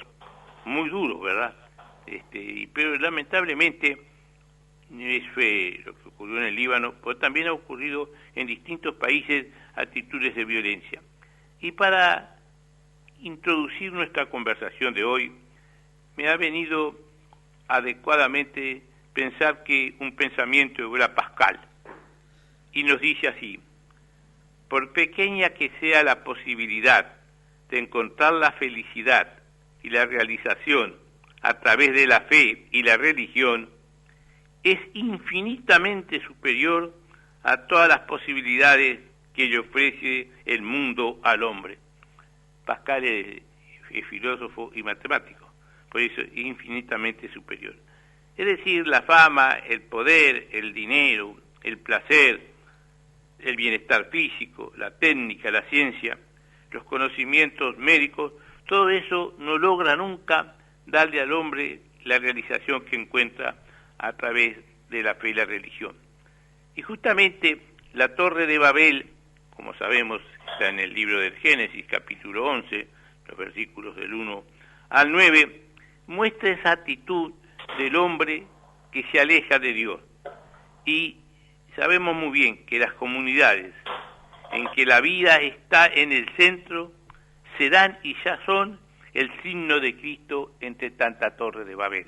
muy duros, ¿verdad? Pero lamentablemente fue lo que ocurrió en el Líbano, pero también ha ocurrido en distintos países actitudes de violencia. Y para introducir nuestra conversación de hoy, me ha venido adecuadamente pensar que un pensamiento de Blaise Pascal, y nos dice así: por pequeña que sea la posibilidad de encontrar la felicidad y la realización a través de la fe y la religión, es infinitamente superior a todas las posibilidades que le ofrece el mundo al hombre. Pascal es filósofo y matemático, por eso es infinitamente superior. Es decir, la fama, el poder, el dinero, el placer, el bienestar físico, la técnica, la ciencia, los conocimientos médicos, todo eso no logra nunca darle al hombre la realización que encuentra a través de la fe y la religión. Y justamente la Torre de Babel, como sabemos, está en el libro del Génesis, capítulo 11, los versículos del 1 al 9, muestra esa actitud del hombre que se aleja de Dios. Y sabemos muy bien que las comunidades en que la vida está en el centro serán y ya son el signo de Cristo entre tanta Torre de Babel.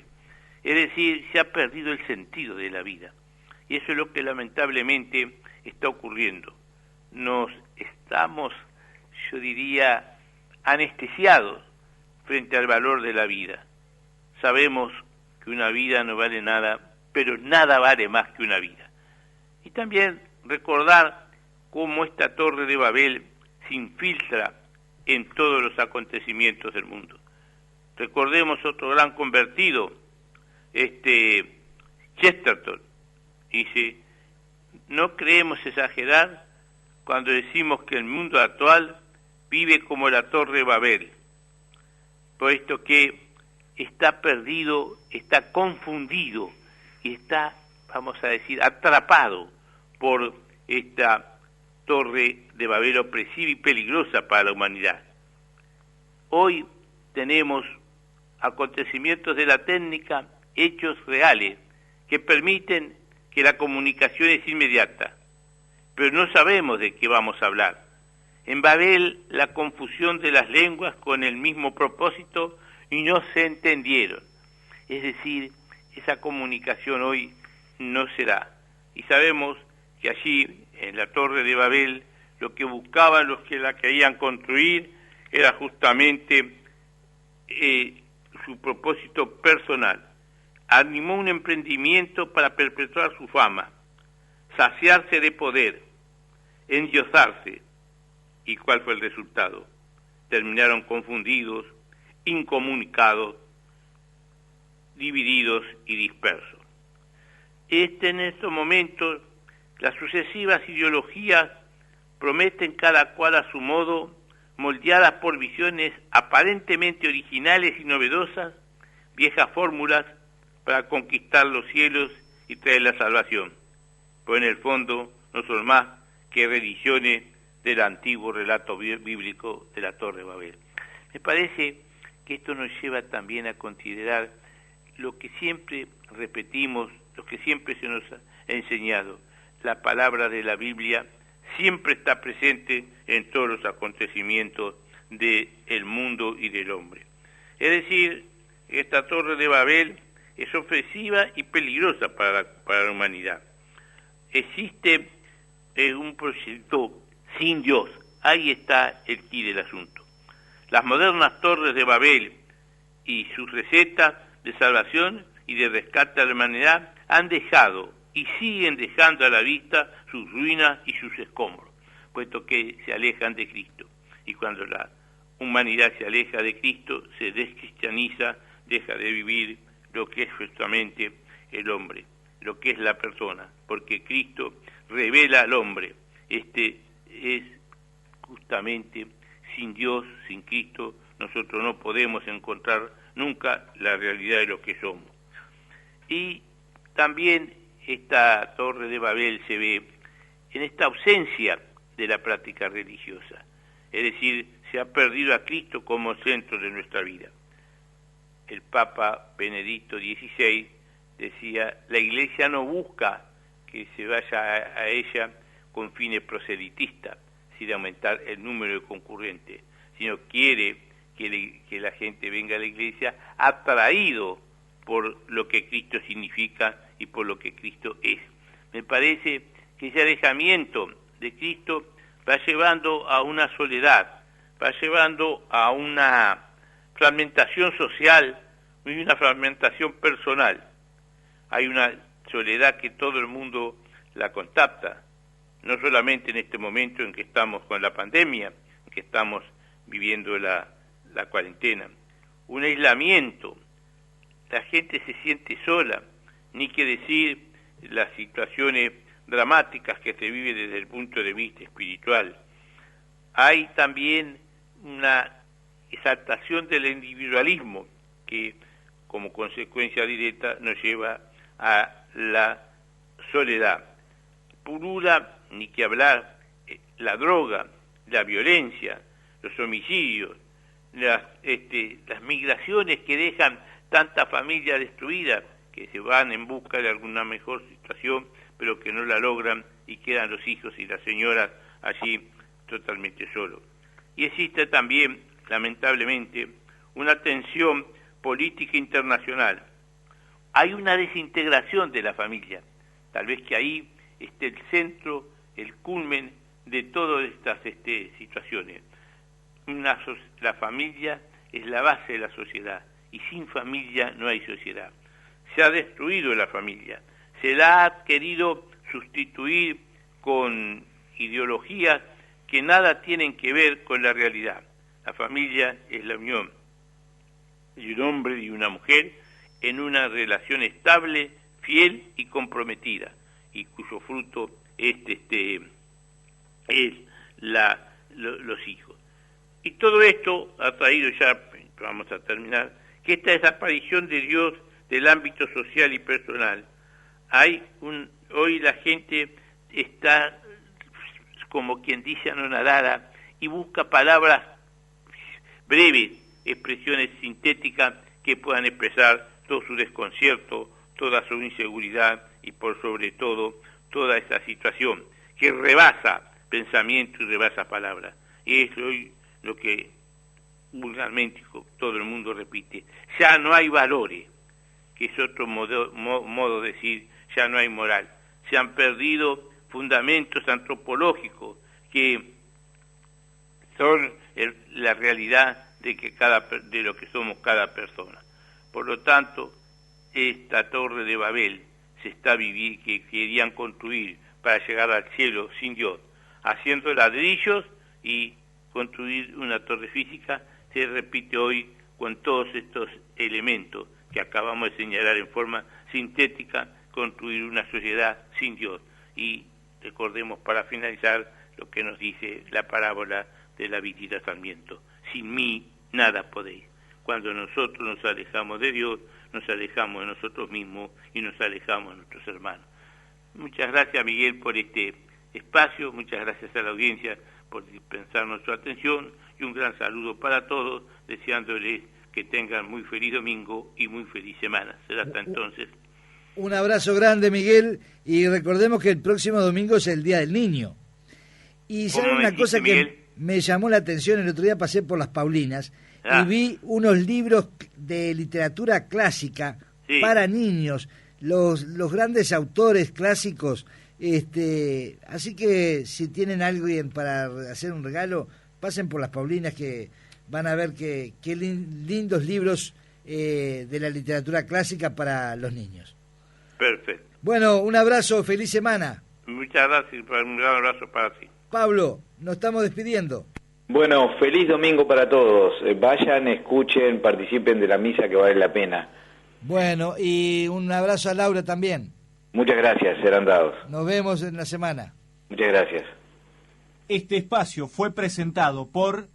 Es decir, se ha perdido el sentido de la vida. Y eso es lo que lamentablemente está ocurriendo. Nos estamos, yo diría, anestesiados frente al valor de la vida. Sabemos que una vida no vale nada, pero nada vale más que una vida. Y también recordar cómo esta Torre de Babel se infiltra en todos los acontecimientos del mundo. Recordemos otro gran convertido, Chesterton, dice: no creemos exagerar cuando decimos que el mundo actual vive como la Torre de Babel, puesto que está perdido, está confundido y está, vamos a decir, atrapado por esta Torre de Babel opresiva y peligrosa para la humanidad. Hoy tenemos acontecimientos de la técnica, hechos reales, que permiten que la comunicación es inmediata, pero no sabemos de qué vamos a hablar. En Babel, la confusión de las lenguas con el mismo propósito y no se entendieron. Es decir, esa comunicación hoy no será. Y sabemos que allí, en la Torre de Babel, lo que buscaban los que la querían construir era justamente su propósito personal. Animó un emprendimiento para perpetuar su fama, saciarse de poder, endiosarse. ¿Y cuál fue el resultado? Terminaron confundidos, incomunicados, divididos y dispersos. En estos momentos, las sucesivas ideologías prometen cada cual a su modo, moldeadas por visiones aparentemente originales y novedosas, viejas fórmulas para conquistar los cielos y traer la salvación. pues en el fondo no son más que reediciones del antiguo relato bíblico de la Torre de Babel. Me parece que esto nos lleva también a considerar lo que siempre repetimos, lo que siempre se nos ha enseñado. La palabra de la Biblia siempre está presente en todos los acontecimientos del mundo y del hombre. Es decir, esta Torre de Babel es ofensiva y peligrosa para la humanidad. Existe un proyecto sin Dios. Ahí está el quid del asunto. Las modernas torres de Babel y sus recetas de salvación y de rescate a la humanidad han dejado y siguen dejando a la vista sus ruinas y sus escombros, puesto que se alejan de Cristo. Y cuando la humanidad se aleja de Cristo, se descristianiza, deja de vivir lo que es justamente el hombre, lo que es la persona, porque Cristo revela al hombre. Este es justamente, sin Dios, sin Cristo, nosotros no podemos encontrar nunca la realidad de lo que somos. Y también esta Torre de Babel se ve en esta ausencia de la práctica religiosa, es decir, se ha perdido a Cristo como centro de nuestra vida. El Papa Benedicto XVI decía, la Iglesia no busca que se vaya a ella con fines proselitistas, sin aumentar el número de concurrentes, sino quiere que la gente venga a la Iglesia atraído por lo que Cristo significa y por lo que Cristo es. Me parece que ese alejamiento de Cristo va llevando a una soledad, va llevando a una fragmentación social y una fragmentación personal. Hay una soledad que todo el mundo la contacta, no solamente en este momento en que estamos con la pandemia, en que estamos viviendo la cuarentena, un aislamiento, la gente se siente sola, ni que decir las situaciones dramáticas que se vive desde el punto de vista espiritual. Hay también una exaltación del individualismo que como consecuencia directa nos lleva a la soledad. Pulula, ni que hablar, la droga, la violencia, los homicidios, las migraciones que dejan tantas familias destruidas, que se van en busca de alguna mejor situación, pero que no la logran y quedan los hijos y las señoras allí totalmente solos. Y existe también, lamentablemente, una tensión política internacional. Hay una desintegración de la familia, tal vez que ahí esté el centro, el culmen de todas estas situaciones. La familia es la base de la sociedad y sin familia no hay sociedad. Se ha destruido la familia, se la ha querido sustituir con ideologías que nada tienen que ver con la realidad. La familia es la unión de un hombre y una mujer en una relación estable, fiel y comprometida, y cuyo fruto es los hijos. Y todo esto ha traído ya, vamos a terminar, que esta desaparición de Dios del ámbito social y personal. Hoy la gente está como quien dice anonadada y busca palabras breves, expresiones sintéticas que puedan expresar todo su desconcierto, toda su inseguridad y por sobre todo toda esa situación que rebasa pensamiento y rebasa palabras. Y es hoy lo que vulgarmente todo el mundo repite. Ya no hay valores, que es otro modo de decir, ya no hay moral. Se han perdido fundamentos antropológicos que son la realidad de lo que somos cada persona. Por lo tanto, esta Torre de Babel que querían construir para llegar al cielo sin Dios, haciendo ladrillos y construir una torre física, se repite hoy con todos estos elementos que acabamos de señalar en forma sintética, construir una sociedad sin Dios. Y recordemos para finalizar lo que nos dice la parábola de la vid y del sarmiento: sin mí nada podéis. Cuando nosotros nos alejamos de Dios, nos alejamos de nosotros mismos y nos alejamos de nuestros hermanos. Muchas gracias, Miguel, por este espacio, muchas gracias a la audiencia por dispensarnos su atención y un gran saludo para todos, deseándoles que tengan muy feliz domingo y muy feliz semana. Será hasta entonces. Un abrazo grande, Miguel, y recordemos que el próximo domingo es el Día del Niño. Y ¿saben una cosa que Miguel? Me llamó la atención? El otro día pasé por las Paulinas y vi unos libros de literatura clásica para niños, los grandes autores clásicos. Así que si tienen alguien para hacer un regalo, pasen por las Paulinas, que van a ver qué lindos libros de la literatura clásica para los niños. Perfecto. Bueno, un abrazo, feliz semana. Muchas gracias, un gran abrazo para ti. Pablo, nos estamos despidiendo. Bueno, feliz domingo para todos. Vayan, escuchen, participen de la misa, que vale la pena. Bueno, y un abrazo a Laura también. Muchas gracias, serán dados. Nos vemos en la semana. Muchas gracias. Este espacio fue presentado por...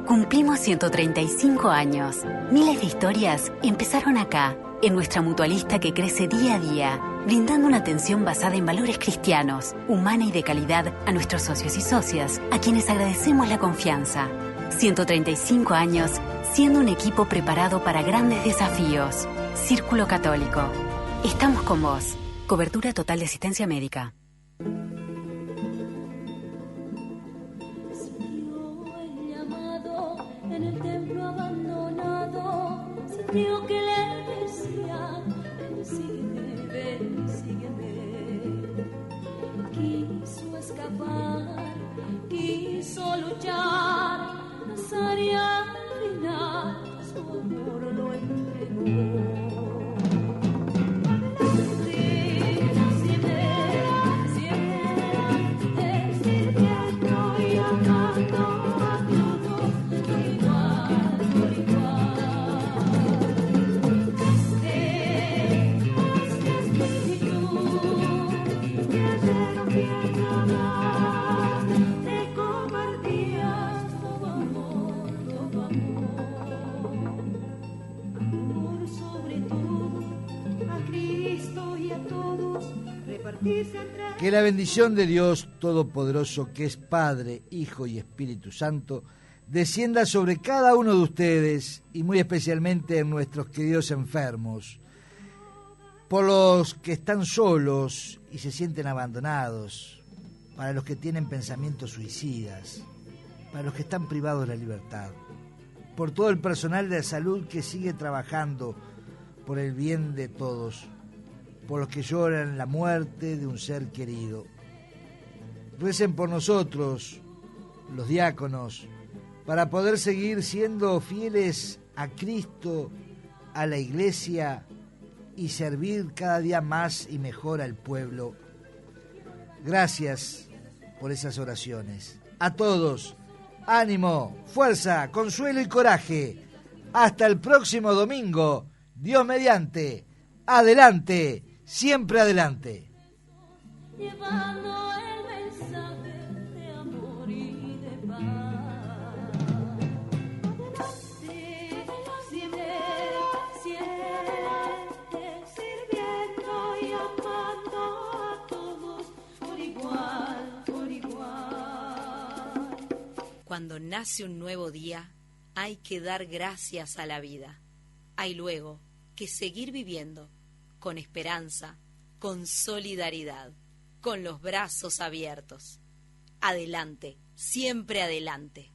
Cumplimos 135 años. Miles de historias empezaron acá, en nuestra mutualista que crece día a día, brindando una atención basada en valores cristianos, humana y de calidad a nuestros socios y socias, a quienes agradecemos la confianza. 135 años, siendo un equipo preparado para grandes desafíos. Círculo Católico. Estamos con vos. Cobertura total de asistencia médica. En el templo abandonado, sintió que le decía: ven, sígueme. Quiso escapar, quiso luchar, Nazaret al final su amor lo entregó. Que la bendición de Dios Todopoderoso, que es Padre, Hijo y Espíritu Santo, descienda sobre cada uno de ustedes y muy especialmente en nuestros queridos enfermos, por los que están solos y se sienten abandonados, para los que tienen pensamientos suicidas, para los que están privados de la libertad, por todo el personal de salud que sigue trabajando por el bien de todos, por los que lloran la muerte de un ser querido. Recen por nosotros, los diáconos, para poder seguir siendo fieles a Cristo, a la Iglesia y servir cada día más y mejor al pueblo. Gracias por esas oraciones. A todos, ánimo, fuerza, consuelo y coraje. Hasta el próximo domingo, Dios mediante. Adelante. Siempre adelante. Llevando el mensaje de amor y de paz. Siempre sirviendo y amando a todos por igual, por igual. Cuando nace un nuevo día, hay que dar gracias a la vida. Hay luego que seguir viviendo con esperanza, con solidaridad, con los brazos abiertos. Adelante, siempre adelante.